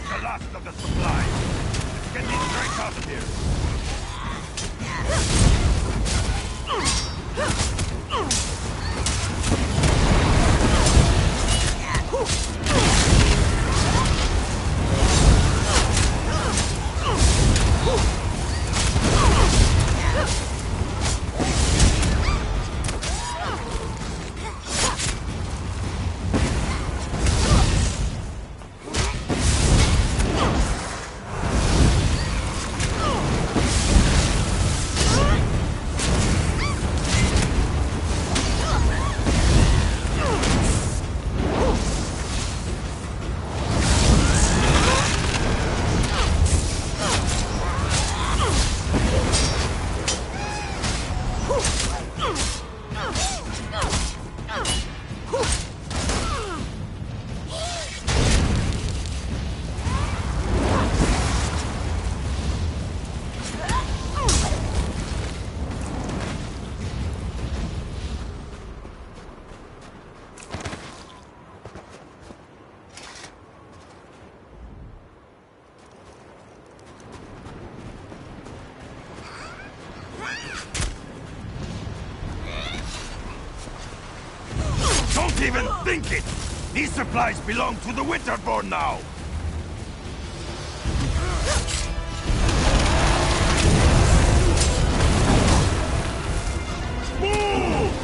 get the last of the supplies. Let's get these drakes out of here. Don't even think it! These supplies belong to the Winterborn now! Move!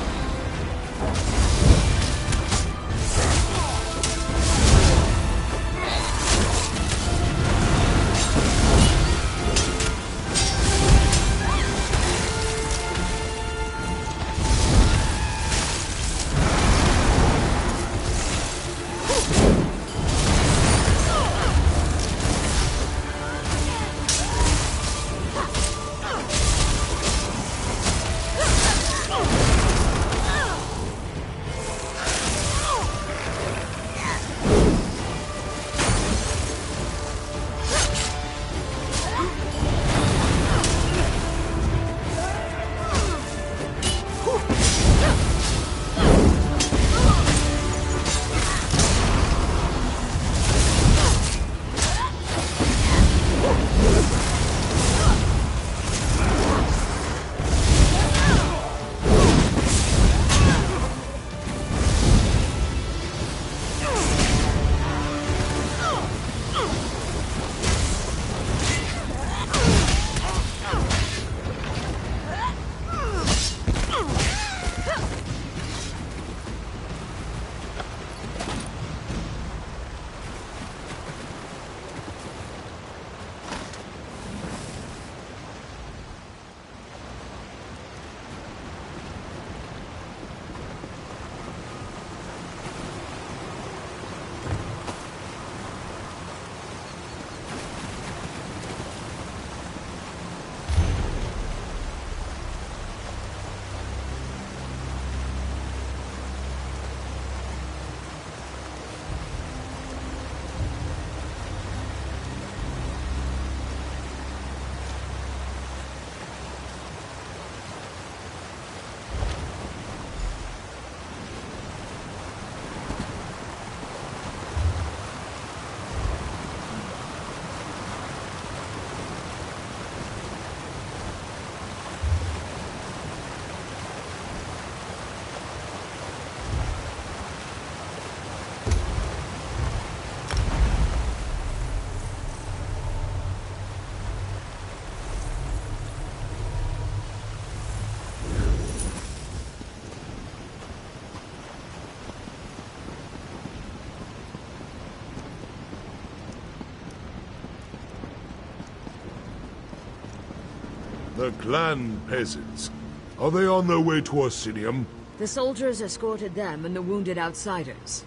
The clan peasants. Are they on their way to Orsinium? The soldiers escorted them and the wounded outsiders.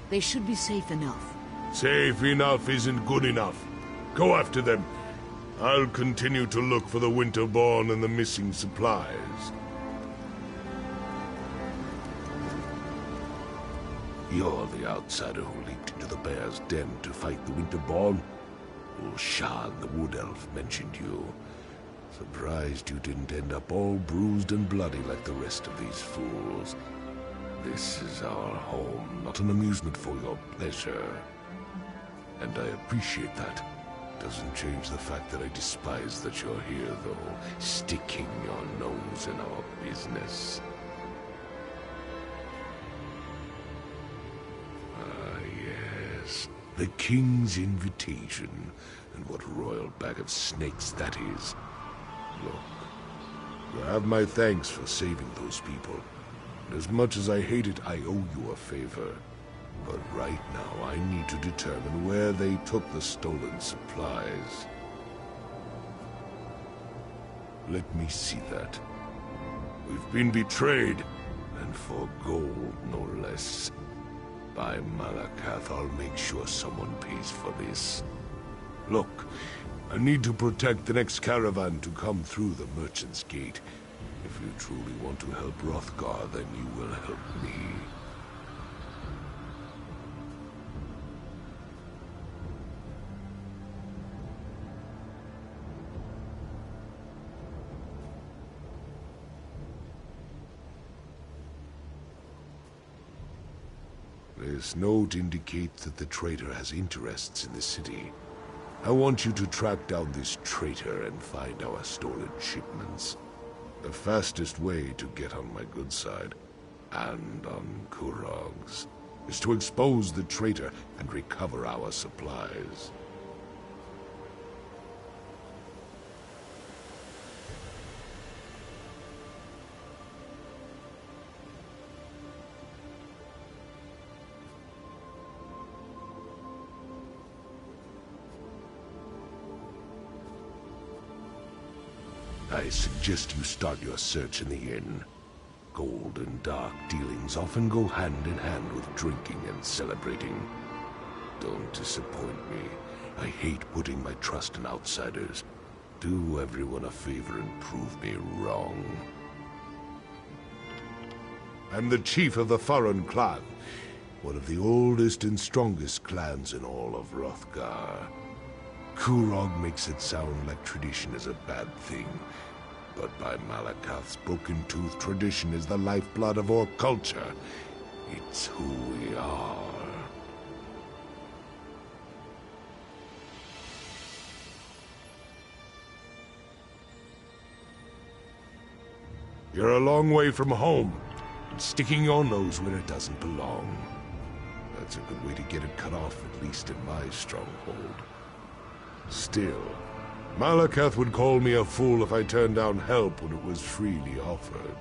They should be safe enough. Safe enough isn't good enough. Go after them. I'll continue to look for the Winterborn and the missing supplies. You're the outsider who leaped into the bear's den to fight the Winterborn? Ulshan, the Wood Elf, mentioned you. Surprised you didn't end up all bruised and bloody like the rest of these fools. This is our home, not an amusement for your pleasure. and I appreciate that. Doesn't change the fact that I despise that you're here, though, sticking your nose in our business. Ah, yes. The King's invitation, and what royal bag of snakes that is. Look, you have my thanks for saving those people. And as much as I hate it, I owe you a favor. But right now, I need to determine where they took the stolen supplies. Let me see that. We've been betrayed, and for gold, no less. By Malakath, I'll make sure someone pays for this. Look, I need to protect the next caravan to come through the Merchant's Gate. If you truly want to help Hrothgar, then you will help me. This note indicates that the traitor has interests in the city. I want you to track down this traitor and find our stolen shipments. The fastest way to get on my good side, and on Kurog's, is to expose the traitor and recover our supplies. I suggest you start your search in the inn. Gold and dark dealings often go hand in hand with drinking and celebrating. Don't disappoint me. I hate putting my trust in outsiders. Do everyone a favor and prove me wrong. I'm the chief of the Farron clan, one of the oldest and strongest clans in all of Hrothgar. Kurog makes it sound like tradition is a bad thing, but by Malakath's broken tooth, tradition is the lifeblood of our culture. It's who we are. You're a long way from home, and sticking your nose where it doesn't belong. That's a good way to get it cut off, at least in my stronghold. Still, Malakath would call me a fool if I turned down help when it was freely offered.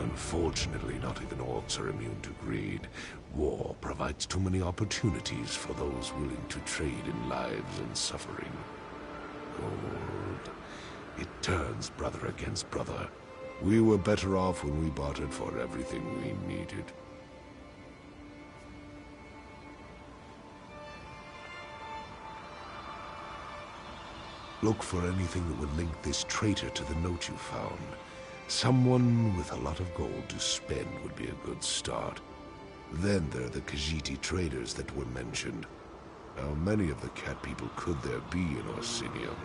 Unfortunately, not even orcs are immune to greed. War provides too many opportunities for those willing to trade in lives and suffering. Gold. It turns brother against brother. We were better off when we bartered for everything we needed. Look for anything that would link this traitor to the note you found. Someone with a lot of gold to spend would be a good start. Then there are the Khajiit traders that were mentioned. How many of the cat people could there be in Orsinium?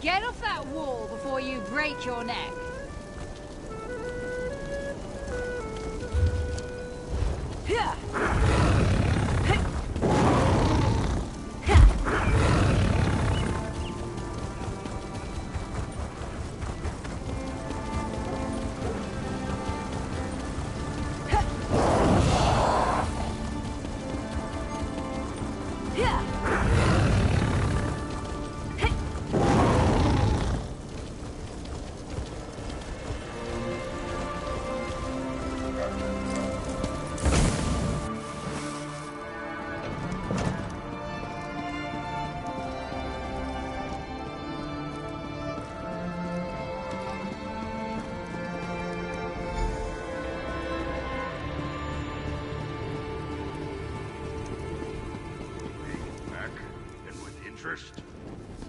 Get off that wall before you break your neck.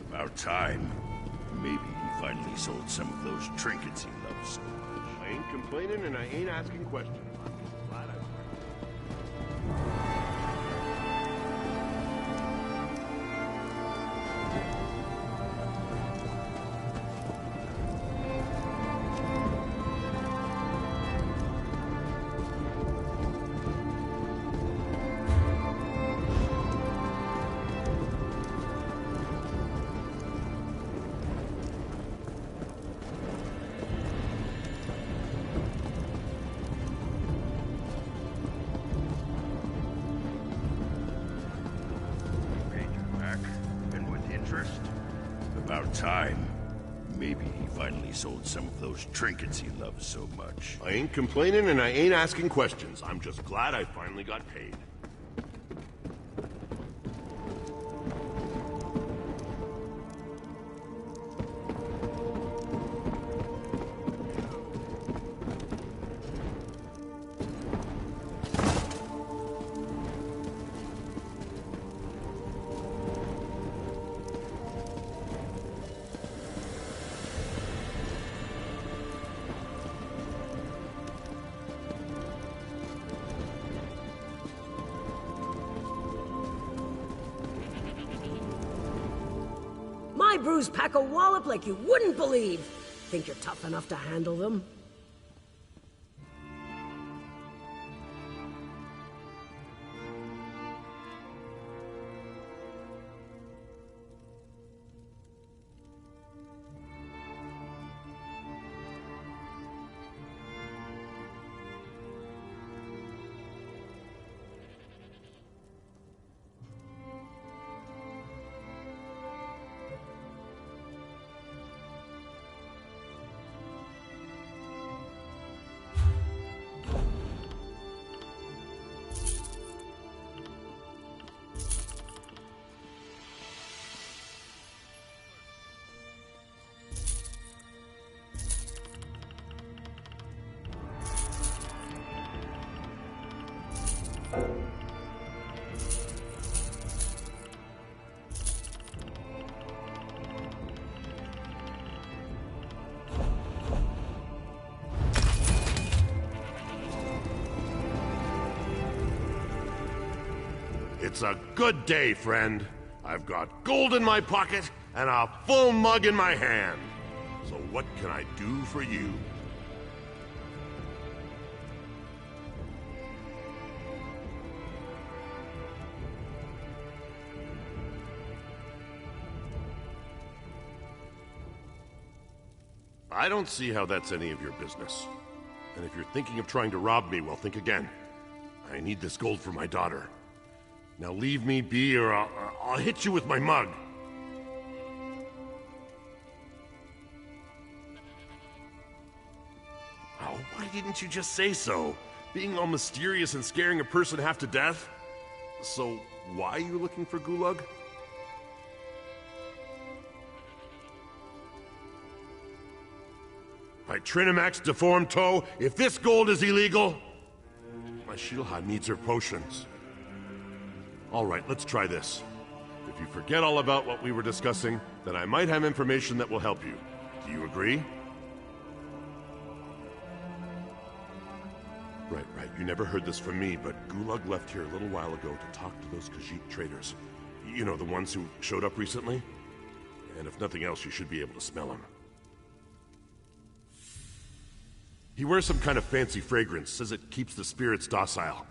About time. Maybe he finally sold some of those trinkets he loves so much. I ain't complaining and I ain't asking questions. About time. Maybe he finally sold some of those trinkets he loves so much. I ain't complaining and I ain't asking questions. I'm just glad I finally got paid. My brews pack a wallop like you wouldn't believe. Think you're tough enough to handle them? It's a good day, friend. I've got gold in my pocket and a full mug in my hand. So what can I do for you? I don't see how that's any of your business. And if you're thinking of trying to rob me, well, think again. I need this gold for my daughter. Now leave me be or I'll hit you with my mug. Oh, why didn't you just say so? Being all mysterious and scaring a person half to death? So, why are you looking for Gulag? By Trinamax deformed toe, if this gold is illegal, my Shilha needs her potions. All right, let's try this. If If you forget all about what we were discussing, then I might have information that will help you. Do you agree? Right. You never heard this from me, but Gulag left here a little while ago to talk to those Khajiit traders. You know, the ones who showed up recently? And if nothing else, you should be able to smell them. He wears some kind of fancy fragrance, says it keeps the spirits docile.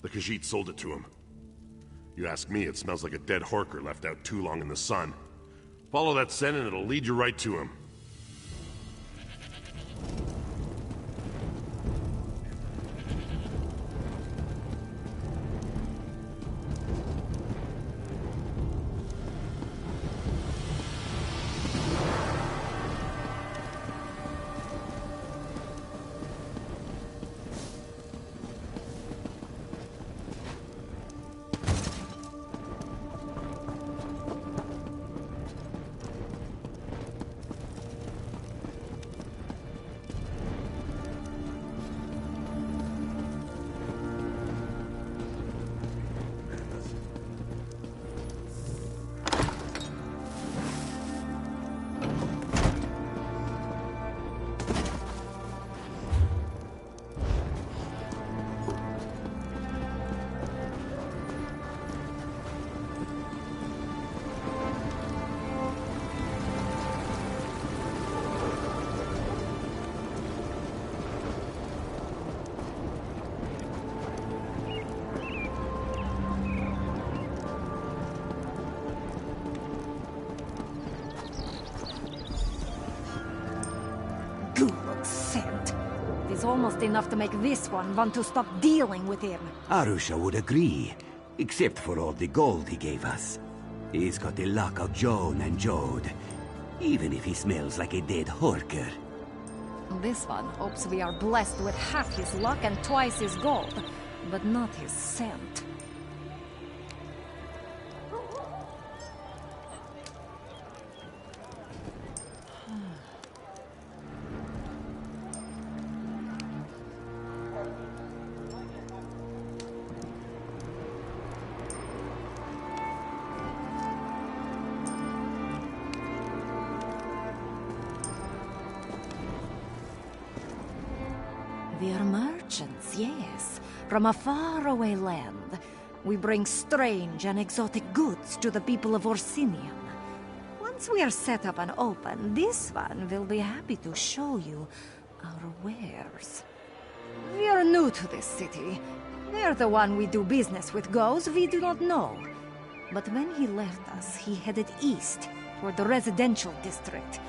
The Khajiit sold it to him. You ask me, it smells like a dead Horker left out too long in the sun. Follow that scent and it'll lead you right to him. Scent. It is almost enough to make this one want to stop dealing with him. Arusha would agree, except for all the gold he gave us. He's got the luck of Joan and Jode, even if he smells like a dead Horker. This one hopes we are blessed with half his luck and twice his gold, but not his scent. We are merchants, yes, from a faraway land. We bring strange and exotic goods to the people of Orsinium. Once we are set up and open, this one will be happy to show you our wares. We are new to this city. Where the one we do business with goes, we do not know. But when he left us, he headed east, toward the residential district.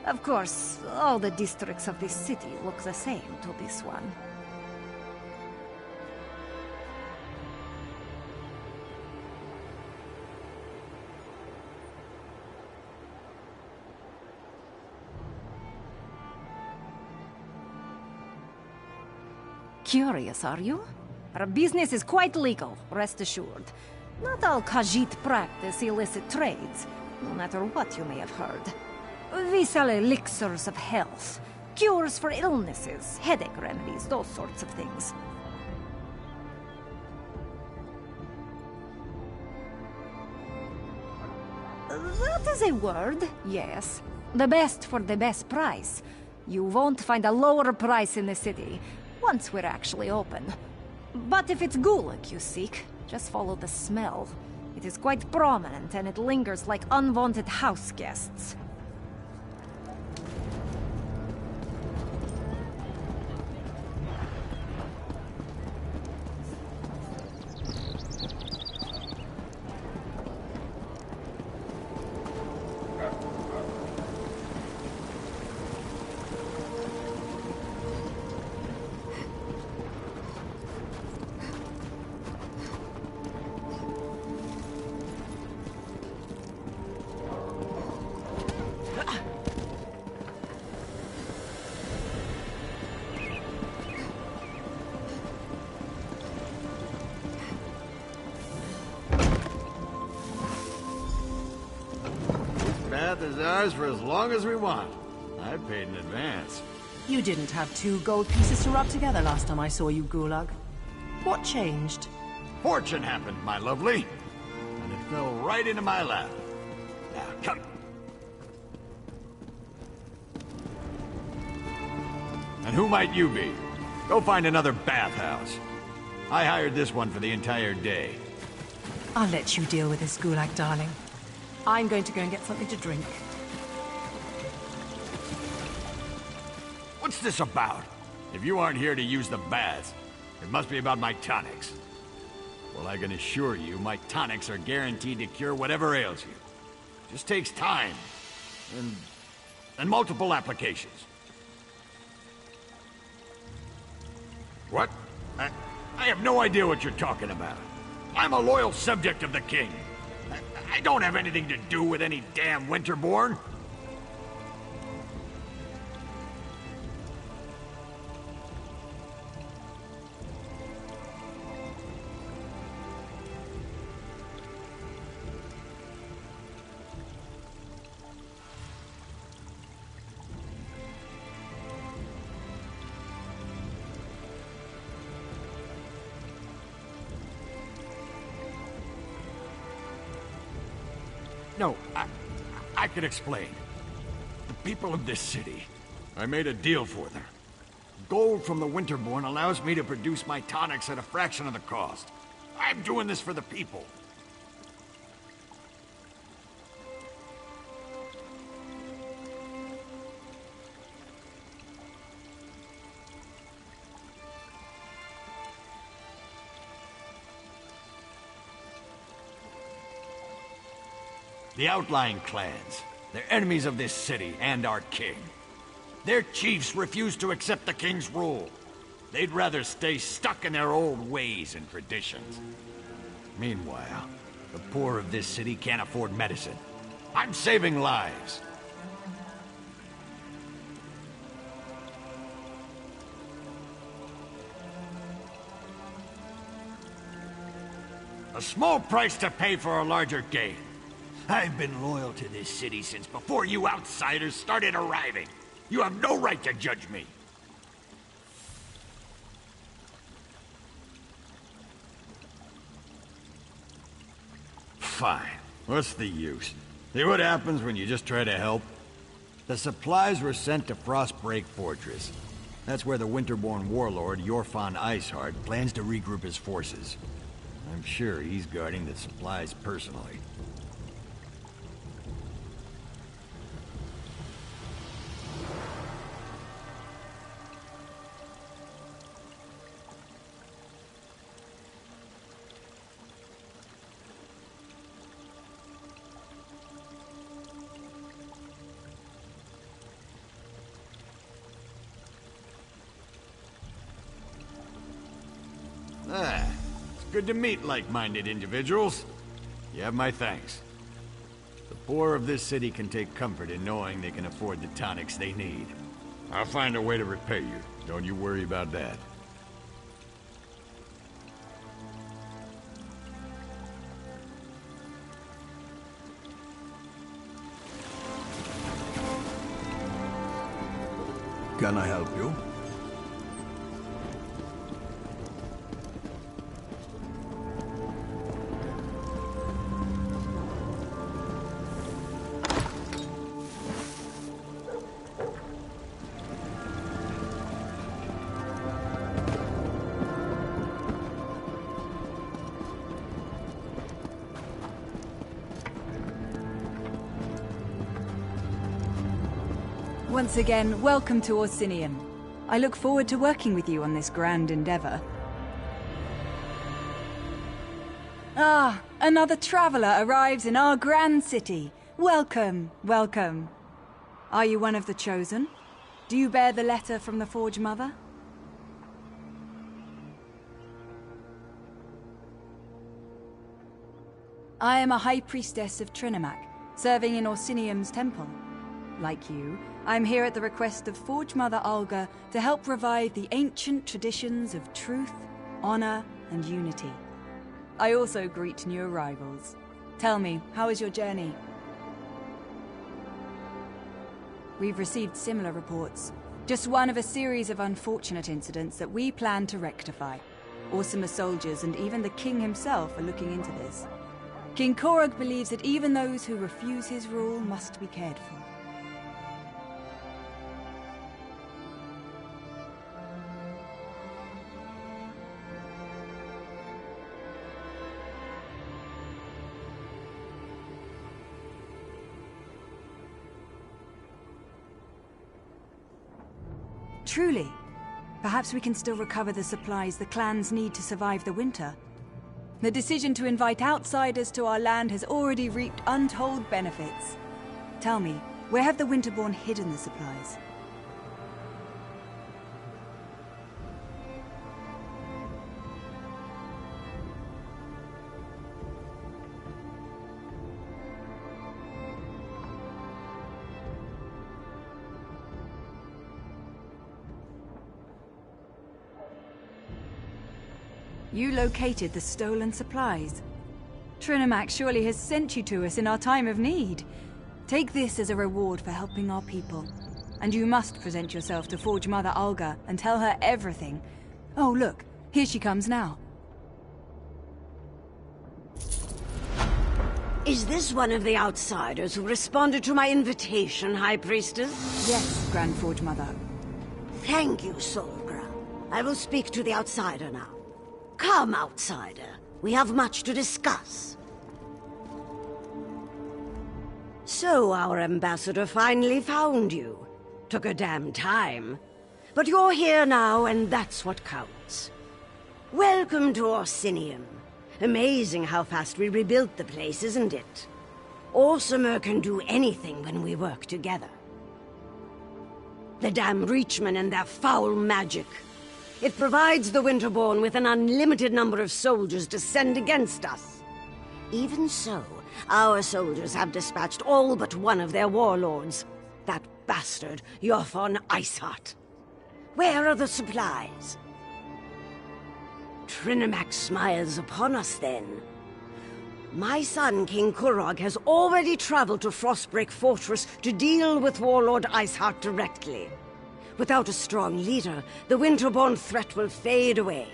Of course, all the districts of this city look the same to this one. Curious, are you? Our business is quite legal, rest assured. Not all Khajiit practice illicit trades, no matter what you may have heard. We sell elixirs of health, cures for illnesses, headache remedies, those sorts of things. That is a word, yes. The best for the best price. You won't find a lower price in the city, once we're actually open. But if it's Gulag you seek, just follow the smell. It is quite prominent and it lingers like unwanted house guests. Path is ours for as long as we want. I paid in advance. You didn't have 2 gold pieces to rub together last time I saw you, Gulag. What changed? Fortune happened, my lovely. And it fell right into my lap. Now, come. And who might you be? Go find another bathhouse. I hired this one for the entire day. I'll let you deal with this, Gulak, darling. I'm going to go and get something to drink. What's this about? If you aren't here to use the baths, it must be about my tonics. Well, I can assure you, my tonics are guaranteed to cure whatever ails you. Just takes time. And multiple applications. What? I have no idea what you're talking about. I'm a loyal subject of the king. I don't have anything to do with any damn Winterborn. No, I can explain. The people of this city, I made a deal for them. Gold from the Winterborn allows me to produce my tonics at a fraction of the cost. I'm doing this for the people. The outlying clans. They're enemies of this city and our king. Their chiefs refuse to accept the king's rule. They'd rather stay stuck in their old ways and traditions. Meanwhile, the poor of this city can't afford medicine. I'm saving lives. A small price to pay for a larger gain. I've been loyal to this city since before you outsiders started arriving. You have no right to judge me. Fine. What's the use? See what happens when you just try to help? The supplies were sent to Frostbreak Fortress. That's where the Winterborn warlord, Yorfan Iceheart, plans to regroup his forces. I'm sure he's guarding the supplies personally. It's good to meet like-minded individuals. You have my thanks. The poor of this city can take comfort in knowing they can afford the tonics they need. I'll find a way to repay you. Don't you worry about that. Can I help you? Once again, welcome to Orsinium. I look forward to working with you on this grand endeavor. Ah, another traveler arrives in our grand city. Welcome, welcome. Are you one of the chosen? Do you bear the letter from the Forge Mother? I am a High Priestess of Trinimac, serving in Orsinium's temple. Like you, I'm here at the request of Forge Mother Alga to help revive the ancient traditions of truth, honor, and unity. I also greet new arrivals. Tell me, how is your journey? We've received similar reports. Just one of a series of unfortunate incidents that we plan to rectify. Orsimer soldiers and even the king himself are looking into this. King Korog believes that even those who refuse his rule must be cared for. Truly. Perhaps we can still recover the supplies the clans need to survive the winter. The decision to invite outsiders to our land has already reaped untold benefits. Tell me, where have the Winterborn hidden the supplies? You located the stolen supplies. Trinimac surely has sent you to us in our time of need. Take this as a reward for helping our people. And you must present yourself to Forge Mother Alga and tell her everything. Oh, look, here she comes now. Is this one of the outsiders who responded to my invitation, High Priestess? Yes, Grand Forge Mother. Thank you, Solgra. I will speak to the outsider now. Come, outsider. We have much to discuss. So our ambassador finally found you. Took a damn time. But you're here now, and that's what counts. Welcome to Orsinium. Amazing how fast we rebuilt the place, isn't it? Orsimer can do anything when we work together. The damn Reachmen and their foul magic. It provides the Winterborn with an unlimited number of soldiers to send against us. Even so, our soldiers have dispatched all but one of their warlords. That bastard, Yothon Iceheart. Where are the supplies? Trinimac smiles upon us then. My son, King Korog, has already traveled to Frostbreak Fortress to deal with Warlord Iceheart directly. Without a strong leader, the Winterborn threat will fade away.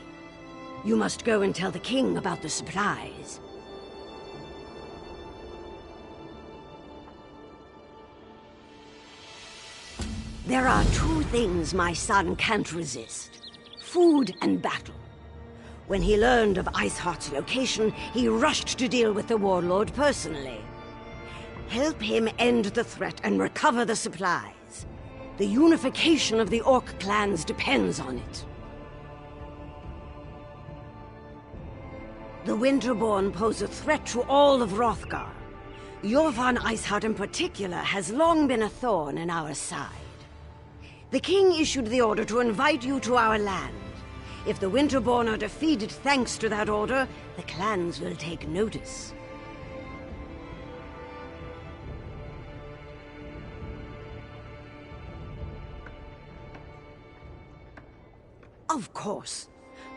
You must go and tell the king about the supplies. There are two things my son can't resist: food and battle. When he learned of Iceheart's location, he rushed to deal with the warlord personally. Help him end the threat and recover the supplies. The unification of the Orc clans depends on it. The Winterborn pose a threat to all of Hrothgar. Yothon Iceheart in particular has long been a thorn in our side. The king issued the order to invite you to our land. If the Winterborn are defeated thanks to that order, the clans will take notice. Of course,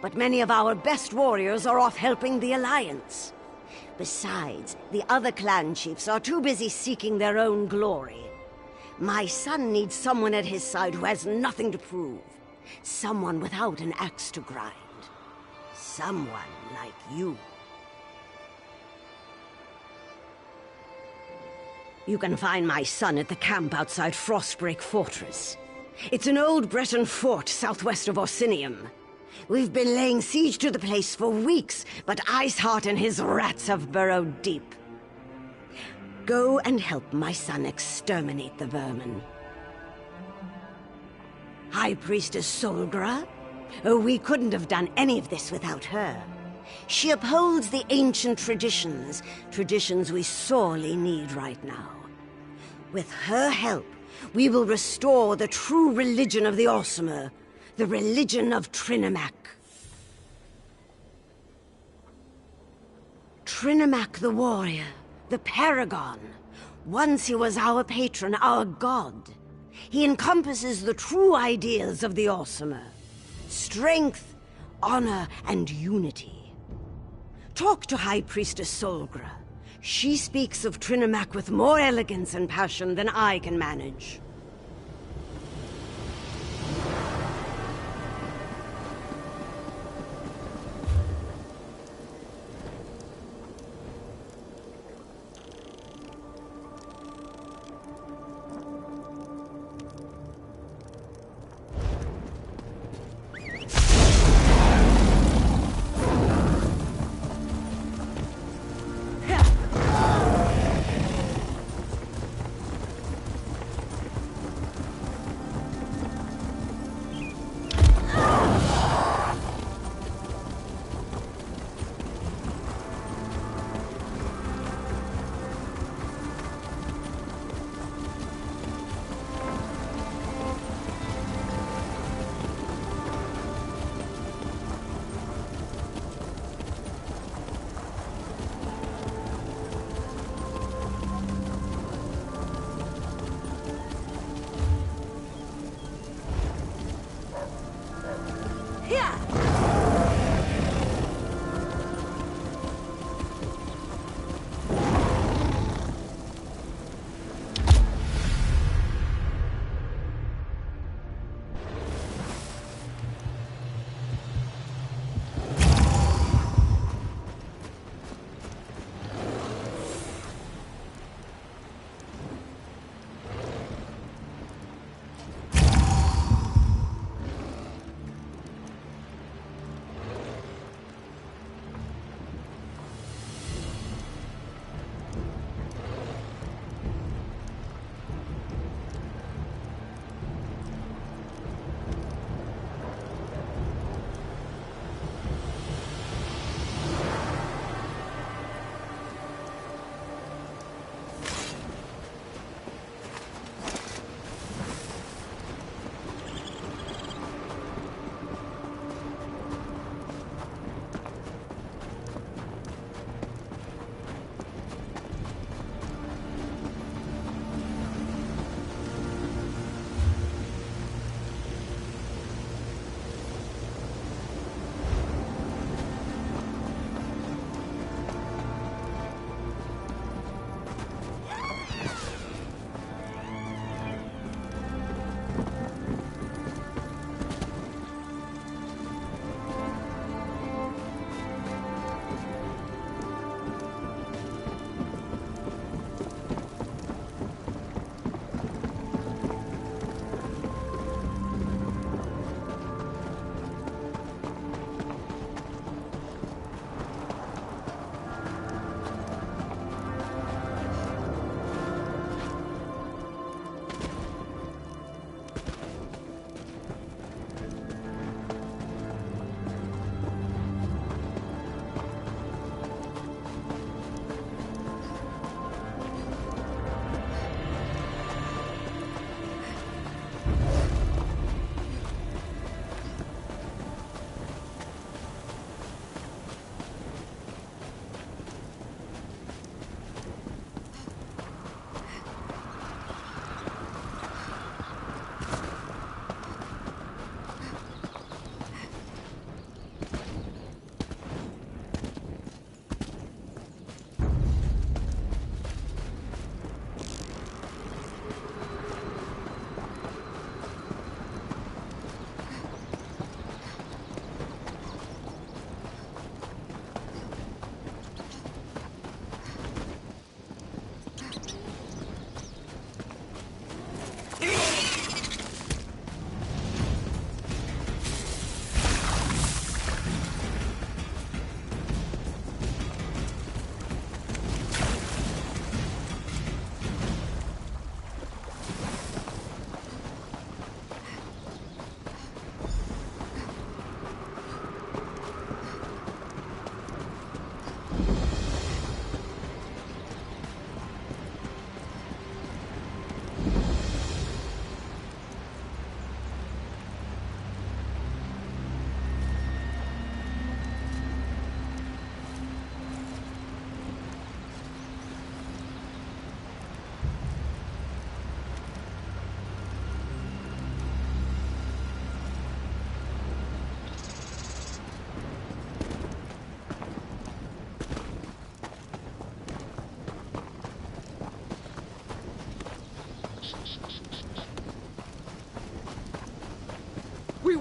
but many of our best warriors are off helping the Alliance. Besides, the other clan chiefs are too busy seeking their own glory. My son needs someone at his side who has nothing to prove. Someone without an axe to grind. Someone like you. You can find my son at the camp outside Frostbreak Fortress. It's an old Breton fort southwest of Orsinium. We've been laying siege to the place for weeks, but Iceheart and his rats have burrowed deep. Go and help my son exterminate the vermin. High Priestess Solgra? Oh, we couldn't have done any of this without her. She upholds the ancient traditions, traditions we sorely need right now. With her help, we will restore the true religion of the Orsimer, the religion of Trinimac. Trinimac the warrior, the paragon. Once he was our patron, our god. He encompasses the true ideals of the Orsimer: strength, honor, and unity. Talk to High Priestess Solgra. She speaks of Trinimac with more elegance and passion than I can manage.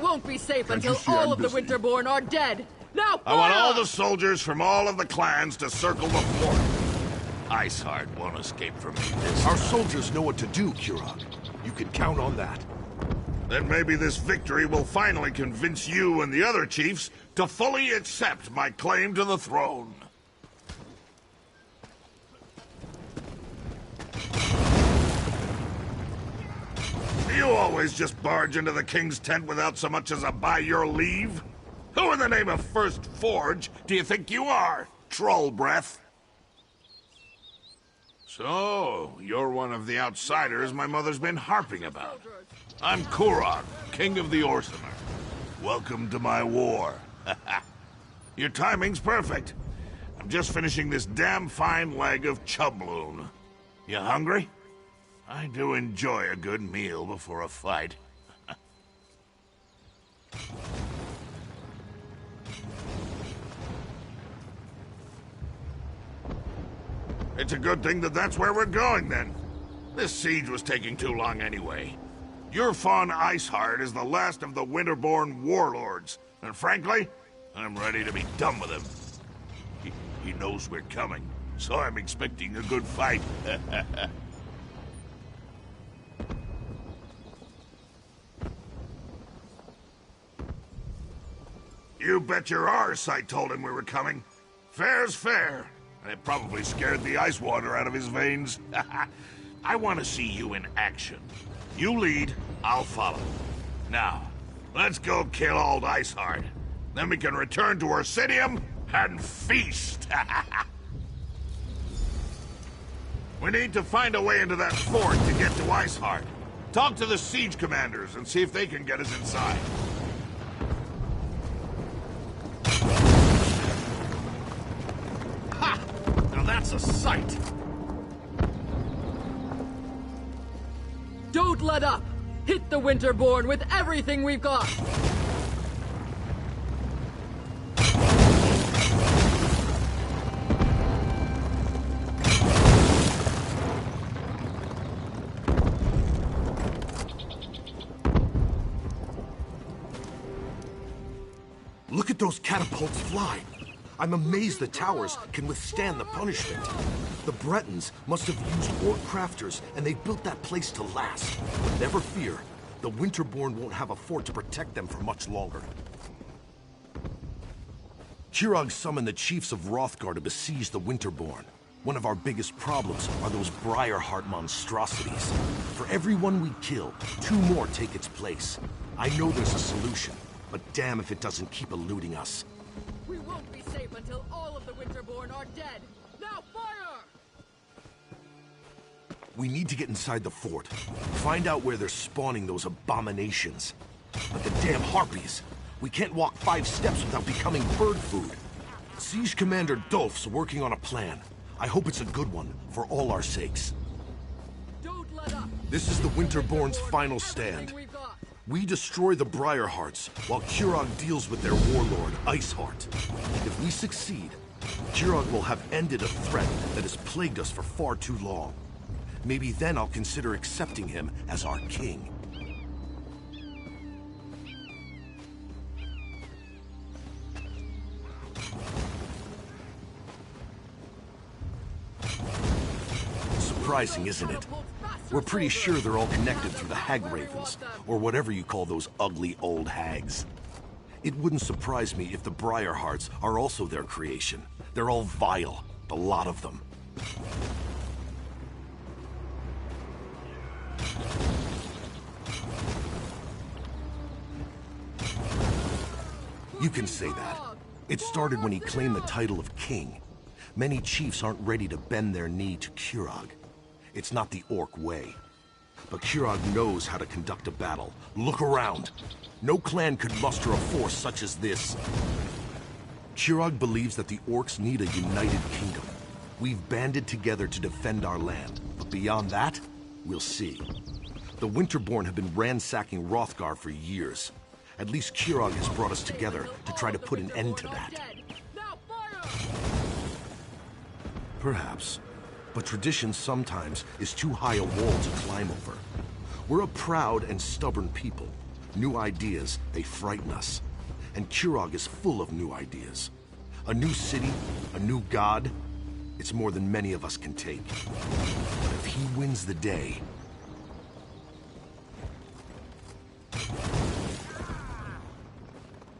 won't be safe Can't you until see all I'm of the busy? Winterborn are dead! Now fire! I want all the soldiers from all of the clans to circle the fort. Iceheart won't escape from me this Our time. soldiers know what to do, Kurog. You can count on that. Then maybe this victory will finally convince you and the other chiefs to fully accept my claim to the throne. Do you always just barge into the king's tent without so much as a by your leave? Who in the name of First Forge do you think you are, troll breath? So, you're one of the outsiders my mother's been harping about. I'm Kurog, King of the Orsimer. Welcome to my war. Your timing's perfect. I'm just finishing this damn fine leg of chubloon. You hungry? I do enjoy a good meal before a fight. It's a good thing that that's where we're going, then. This siege was taking too long anyway. Your Fawn Iceheart is the last of the Winterborn warlords, and frankly, I'm ready to be done with him. He knows we're coming, so I'm expecting a good fight. You bet your arse I told him we were coming. Fair's fair. And it probably scared the ice water out of his veins. I want to see you in action. You lead, I'll follow. Now, let's go kill old Iceheart. Then we can return to Orsinium and feast. We need to find a way into that fort to get to Iceheart. Talk to the siege commanders and see if they can get us inside. Ha! Now that's a sight. Don't let up! Hit the Winterborn with everything we've got! Look at those catapults fly. I'm amazed the towers can withstand the punishment. The Bretons must have used orc crafters, and they built that place to last. But never fear, the Winterborn won't have a fort to protect them for much longer. Kurog summoned the chiefs of Hrothgar to besiege the Winterborn. One of our biggest problems are those Briarheart monstrosities. For every one we kill, 2 more take its place. I know there's a solution, but damn if it doesn't keep eluding us. We won't be safe until all of the Winterborn are dead! Now fire! We need to get inside the fort. Find out where they're spawning those abominations. But the damn harpies! We can't walk 5 steps without becoming bird food. Siege Commander Dolph's working on a plan. I hope it's a good one, for all our sakes. Don't let up! This is the Winterborn's final stand. We destroy the Briarhearts, while Kurog deals with their warlord, Iceheart. If we succeed, Kurog will have ended a threat that has plagued us for far too long. Maybe then I'll consider accepting him as our king. Surprising, isn't it? We're pretty sure they're all connected through the Hag Ravens, or whatever you call those ugly old hags. It wouldn't surprise me if the Briarhearts are also their creation. They're all vile, the lot of them. You can say that. It started when he claimed the title of king. Many chiefs aren't ready to bend their knee to Kurog. It's not the orc way. But Kurog knows how to conduct a battle. Look around. No clan could muster a force such as this. Kurog believes that the orcs need a united kingdom. We've banded together to defend our land. But beyond that, we'll see. The Winterborn have been ransacking Hrothgar for years. At least Kurog has brought us together to try to put an end to that. Perhaps. But tradition sometimes is too high a wall to climb over. We're a proud and stubborn people. New ideas, they frighten us. And Kurog is full of new ideas. A new city, a new god. It's more than many of us can take. But if he wins the day...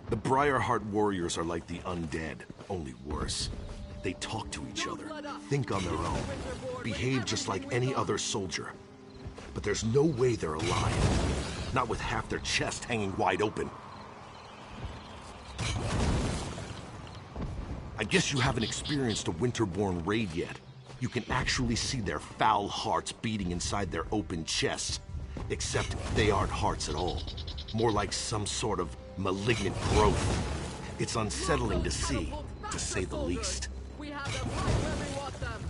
The Briarheart warriors are like the undead, only worse. They talk to each other, think on their own, behave just like any other soldier. But there's no way they're alive. Not with half their chest hanging wide open. I guess you haven't experienced a Winterborn raid yet. You can actually see their foul hearts beating inside their open chests. Except they aren't hearts at all. More like some sort of malignant growth. It's unsettling to see, to say the least. We have them right where we want them.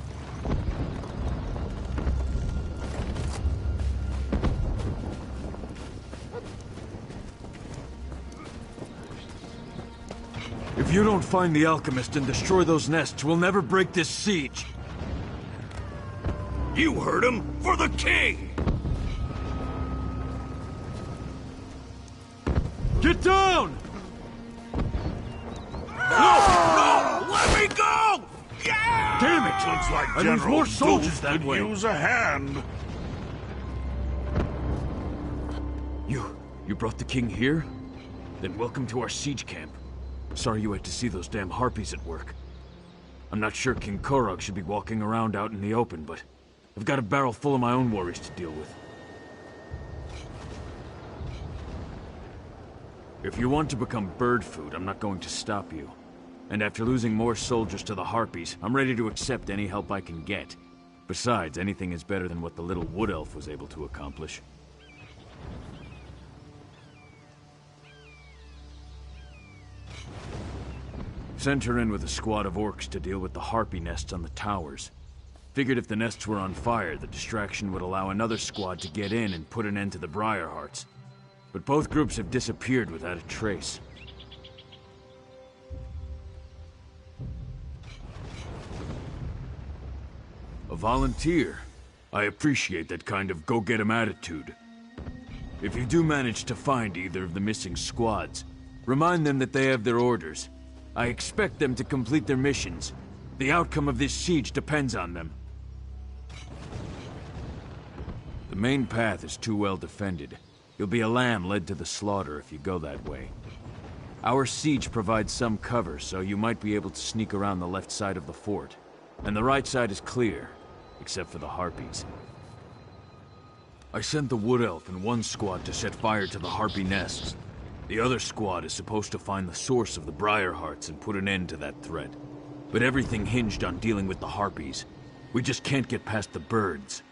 If you don't find the alchemist and destroy those nests, we'll never break this siege. You heard him! For the king! Get down! No! Let me go! Yeah! Damn it! Looks like I lose General more soldiers Doof that could way. use a hand. You brought the king here? Then welcome to our siege camp. Sorry you had to see those damn harpies at work. I'm not sure King Korog should be walking around out in the open, but I've got a barrel full of my own worries to deal with. If you want to become bird food, I'm not going to stop you. And after losing more soldiers to the harpies, I'm ready to accept any help I can get. Besides, anything is better than what the little wood elf was able to accomplish. Sent her in with a squad of orcs to deal with the harpy nests on the towers. Figured if the nests were on fire, the distraction would allow another squad to get in and put an end to the Briarhearts. But both groups have disappeared without a trace. A volunteer. I appreciate that kind of go-get-'em attitude. If you do manage to find either of the missing squads, remind them that they have their orders. I expect them to complete their missions. The outcome of this siege depends on them. The main path is too well defended. You'll be a lamb led to the slaughter if you go that way. Our siege provides some cover, so you might be able to sneak around the left side of the fort. And the right side is clear, except for the harpies. I sent the wood elf and one squad to set fire to the harpy nests. The other squad is supposed to find the source of the Briarhearts and put an end to that threat. But everything hinged on dealing with the harpies. We just can't get past the birds.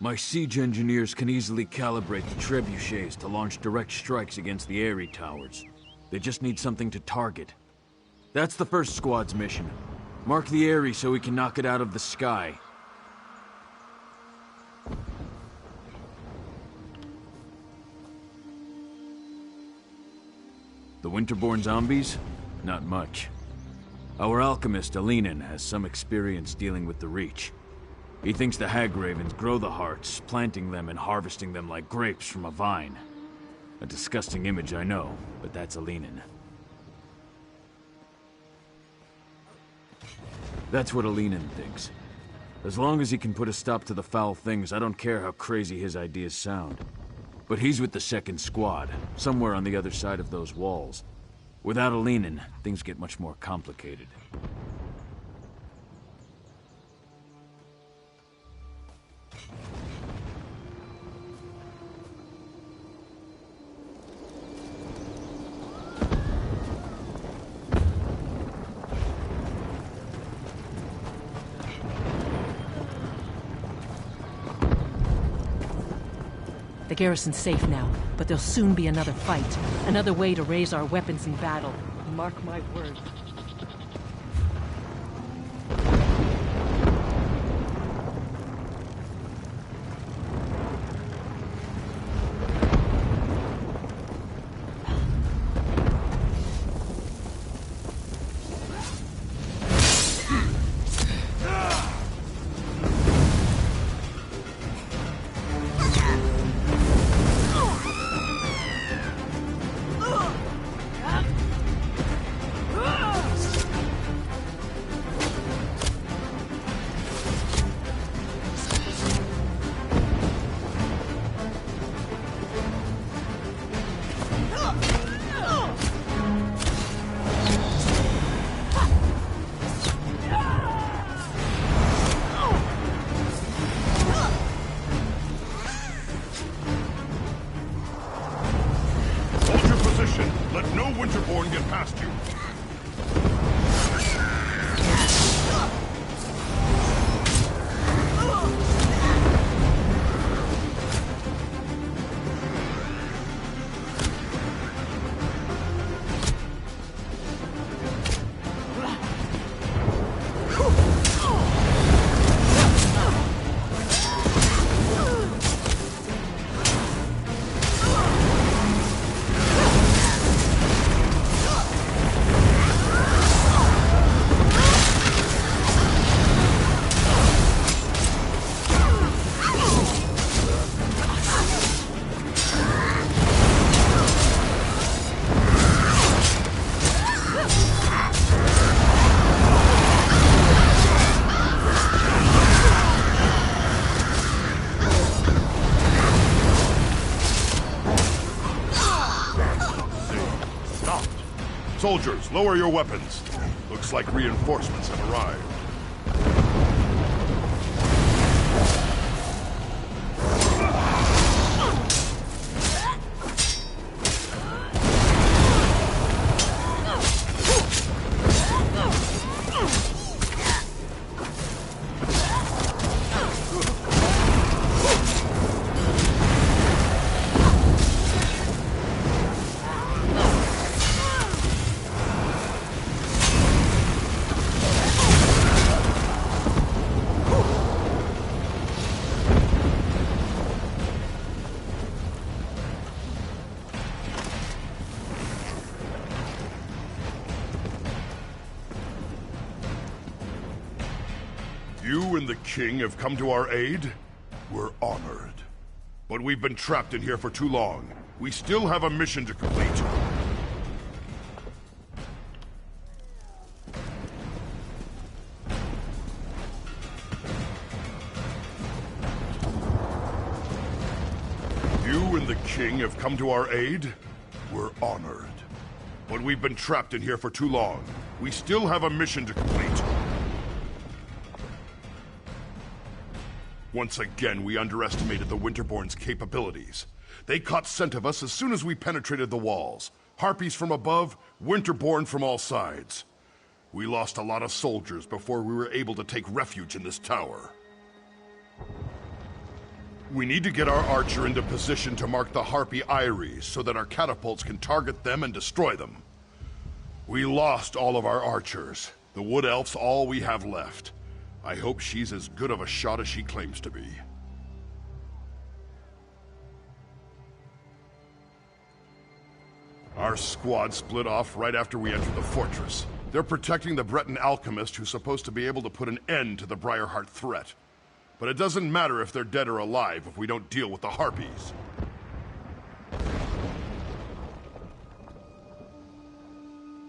My siege engineers can easily calibrate the trebuchets to launch direct strikes against the Eyrie towers. They just need something to target. That's the first squad's mission. Mark the Eyrie so we can knock it out of the sky. The Winterborn zombies? Not much. Our alchemist, Alinen, has some experience dealing with the Reach. He thinks the Hagravens grow the hearts, planting them and harvesting them like grapes from a vine. A disgusting image, I know, but that's Alinen. That's what Alinen thinks. As long as he can put a stop to the foul things, I don't care how crazy his ideas sound. But he's with the second squad, somewhere on the other side of those walls. Without Alinen, things get much more complicated. The garrison's safe now, but there'll soon be another fight. Another way to raise our weapons in battle. Mark my words. Soldiers, lower your weapons. Looks like reinforcements have arrived. You and the king have come to our aid? We're honored. But we've been trapped in here for too long. We still have a mission to complete. You and the king have come to our aid? We're honored. But we've been trapped in here for too long. We still have a mission to complete. Once again, we underestimated the Winterborn's capabilities. They caught scent of us as soon as we penetrated the walls. Harpies from above, Winterborn from all sides. We lost a lot of soldiers before we were able to take refuge in this tower. We need to get our archer into position to mark the Harpy Eyries so that our catapults can target them and destroy them. We lost all of our archers. The Wood Elf's all we have left. I hope she's as good of a shot as she claims to be. Our squad split off right after we entered the fortress. They're protecting the Breton alchemist who's supposed to be able to put an end to the Briarheart threat. But it doesn't matter if they're dead or alive if we don't deal with the Harpies.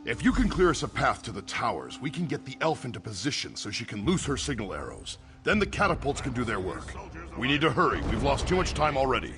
If you can clear us a path to the towers, we can get the elf into position so she can loose her signal arrows. Then the catapults can do their work. We need to hurry. We've lost too much time already.